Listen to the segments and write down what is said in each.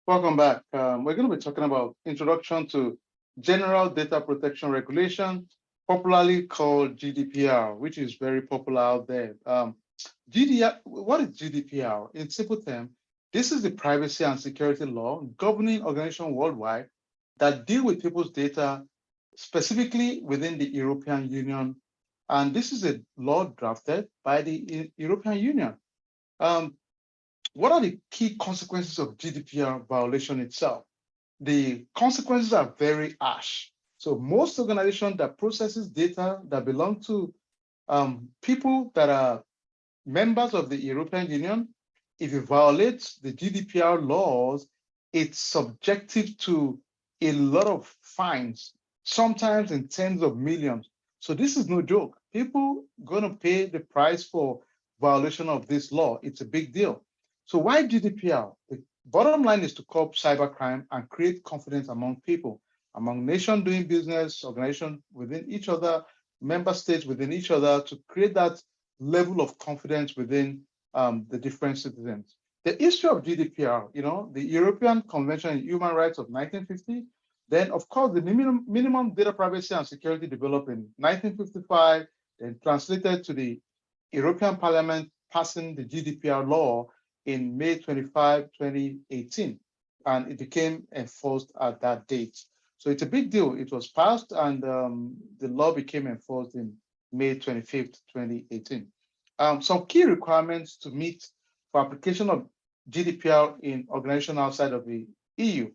Welcome back. We're going to be talking about Introduction to General Data Protection Regulation, popularly called GDPR, which is very popular out there. GDPR, what is GDPR? In simple terms, this is the privacy and security law governing organizations worldwide that deal with people's data, specifically within the European Union. And this is a law drafted by the European Union. Um, what are the key consequences of GDPR violation itself? The consequences are very harsh. So most organizations that processes data that belong to people that are members of the European Union, if it violates the GDPR laws, it's subjective to a lot of fines, sometimes in tens of millions. So this is no joke. People going to pay the price for violation of this law. It's a big deal. So why GDPR? The bottom line is to curb cybercrime and create confidence among people, among nations doing business, organizations within each other, member states within each other, to create that level of confidence within the different citizens. The history of GDPR, the European Convention on Human Rights of 1950, then of course the minimum data privacy and security developed in 1955, then translated to the European Parliament passing the GDPR law in May 25, 2018, and it became enforced at that date. So it's a big deal. It was passed and the law became enforced in May 25th, 2018. Some key requirements to meet for application of GDPR in organizations outside of the EU.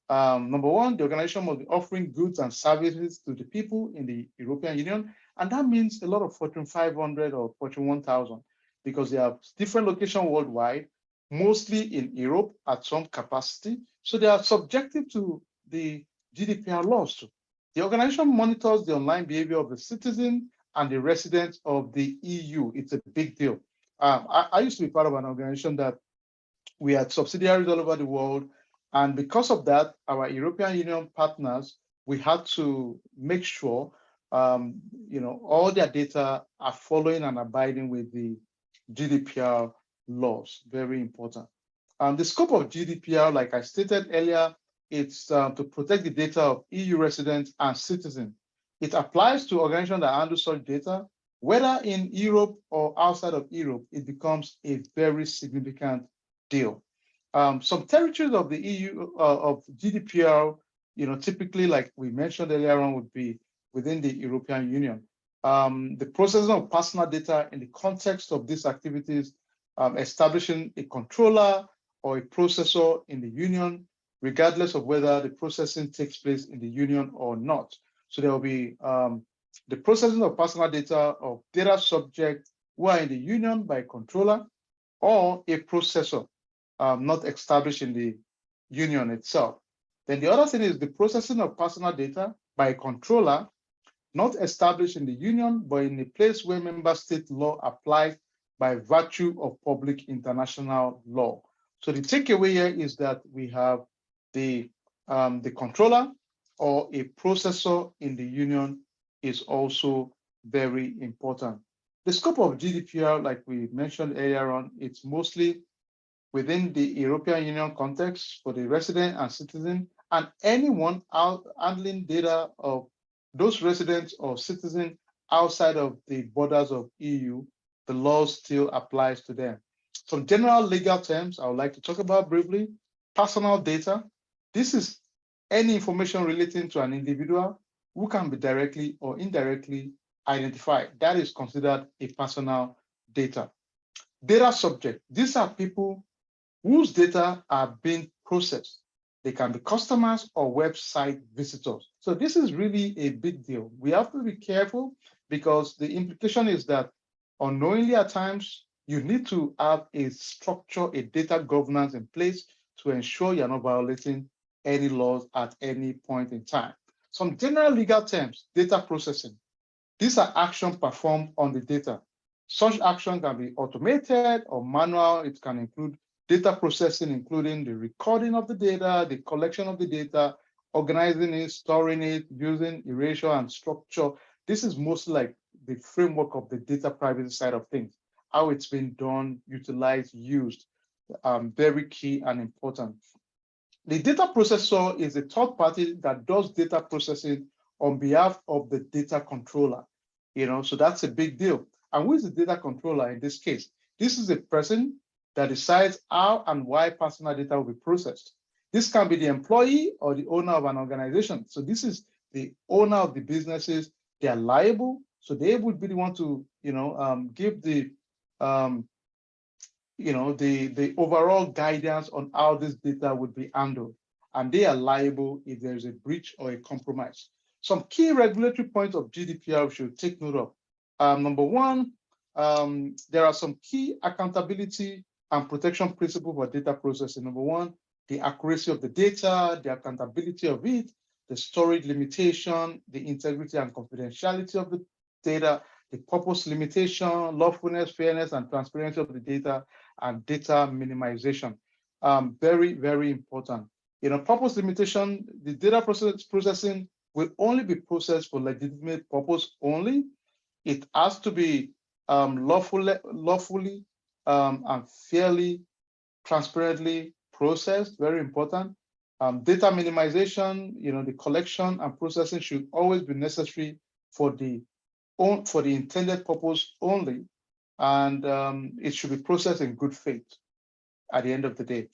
Number one, the organization must be offering goods and services to the people in the European Union. And that means a lot of Fortune 500 or Fortune 1000, because they have different locations worldwide, mostly in Europe at some capacity. So they are subjective to the GDPR laws too. The organization monitors the online behavior of the citizen and the residents of the EU. It's a big deal. I used to be part of an organization that we had subsidiaries all over the world. And because of that, our European Union partners, we had to make sure all their data are following and abiding with the GDPR laws. Very important. The scope of GDPR, like I stated earlier, it's to protect the data of EU residents and citizens. It applies to organizations that handle such data, whether in Europe or outside of Europe. It becomes a very significant deal. Some territories of the EU of GDPR, typically, like we mentioned earlier on, would be within the European Union. The processing of personal data in the context of these activities, establishing a controller or a processor in the Union, regardless of whether the processing takes place in the Union or not. So there will be the processing of personal data of data subjects who are in the Union by a controller or a processor not established in the Union itself. Then the other thing is the processing of personal data by a controller not established in the Union, but in a place where member state law applies by virtue of public international law. So the takeaway here is that we have the controller or a processor in the Union is also very important. The scope of GDPR, like we mentioned earlier on, it's mostly within the European Union context for the resident and citizen, and anyone out handling data of those residents or citizens outside of the borders of EU, the law still applies to them. Some general legal terms I would like to talk about briefly. Personal data. This is any information relating to an individual who can be directly or indirectly identified. That is considered a personal data. Data subject. These are people whose data are being processed. They can be customers or website visitors. So this is really a big deal. We have to be careful because the implication is that unknowingly at times, you need to have a structure, a data governance in place to ensure you're not violating any laws at any point in time. Some general legal terms, data processing. These are actions performed on the data. Such action can be automated or manual. It can include data processing, including the recording of the data, the collection of the data, organizing it, storing it, using erasure and structure. This is mostly like the framework of the data privacy side of things, how it's been done, utilized, used, very key and important. The data processor is a third party that does data processing on behalf of the data controller. So that's a big deal. And who is the data controller in this case? This is a person that decides how and why personal data will be processed. This can be the employee or the owner of an organization. So this is the owner of the businesses. They are liable, so they would be the one to, give the, the overall guidance on how this data would be handled, and they are liable if there is a breach or a compromise. Some key regulatory points of GDPR we should take note of. Number one, there are some key accountability and protection principles for data processing. Number one, the accuracy of the data, the accountability of it, the storage limitation, the integrity and confidentiality of the data, the purpose limitation, lawfulness, fairness, and transparency of the data, and data minimization. Very, very important. Purpose limitation, the data processing will only be processed for legitimate purpose only. It has to be lawfully and fairly, transparently processed, very important. Data minimization, the collection and processing should always be necessary for the intended purpose only, and it should be processed in good faith at the end of the day.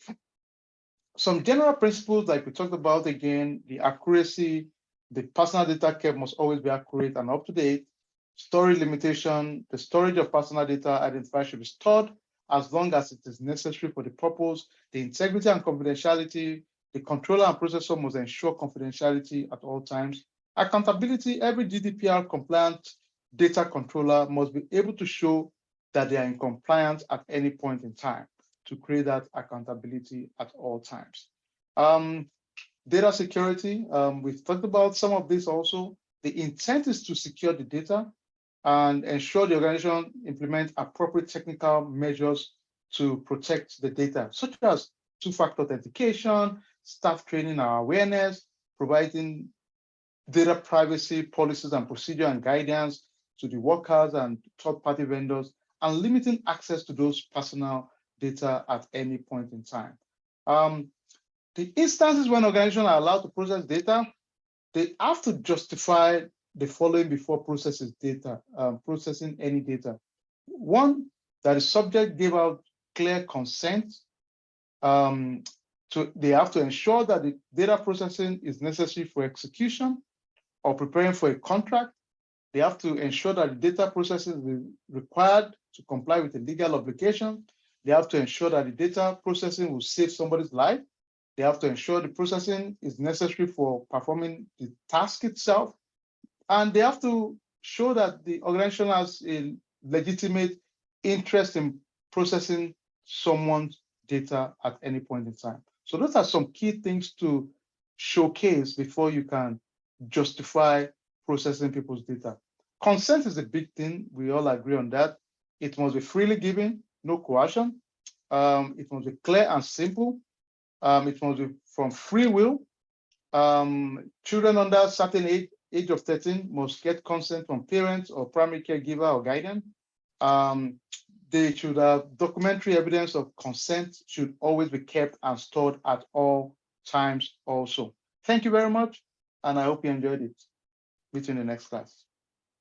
Some general principles, like we talked about again, the accuracy, the personal data kept must always be accurate and up to date. Storage limitation, the storage of personal data identified should be stored as long as it is necessary for the purpose. The integrity and confidentiality, the controller and processor must ensure confidentiality at all times. Accountability, every GDPR compliant data controller must be able to show that they are in compliance at any point in time to create that accountability at all times. Data security, we've talked about some of this also. The intent is to secure the data and ensure the organization implement appropriate technical measures to protect the data, such as two-factor authentication, staff training and awareness, providing data privacy policies and procedure and guidance to the workers and third-party vendors, and limiting access to those personal data at any point in time. The instances when organizations are allowed to process data, they have to justify the following before processing any data. One, that the subject gave out clear consent. They have to ensure that the data processing is necessary for execution or preparing for a contract. They have to ensure that the data processing is required to comply with a legal obligation. They have to ensure that the data processing will save somebody's life. They have to ensure the processing is necessary for performing the task itself. And they have to show that the organization has a legitimate interest in processing someone's data at any point in time. So those are some key things to showcase before you can justify processing people's data. Consent is a big thing. We all agree on that. It must be freely given, no coercion. It must be clear and simple. It must be from free will. Children under a certain age of 13 must get consent from parents or primary caregiver or guardian. They should have documentary evidence of consent should always be kept and stored at all times also. Thank you very much, and I hope you enjoyed it. Meet you in the next class.